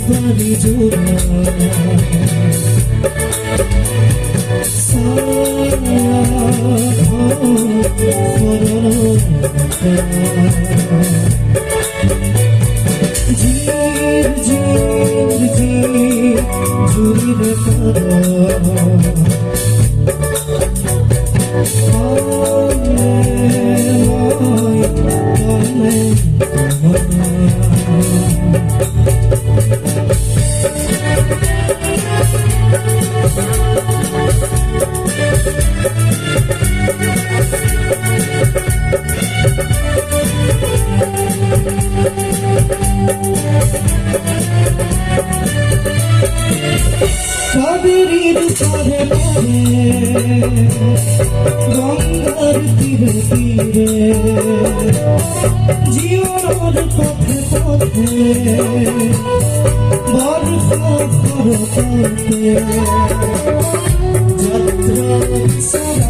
পারি জোড়া ঝির ঝির ঝির ঝুরিরে কাবেরীর পারে পারে গঙ্গার তীরে তীরে জীবনের পথে পথে বর্ষা ভরতে যাত্রা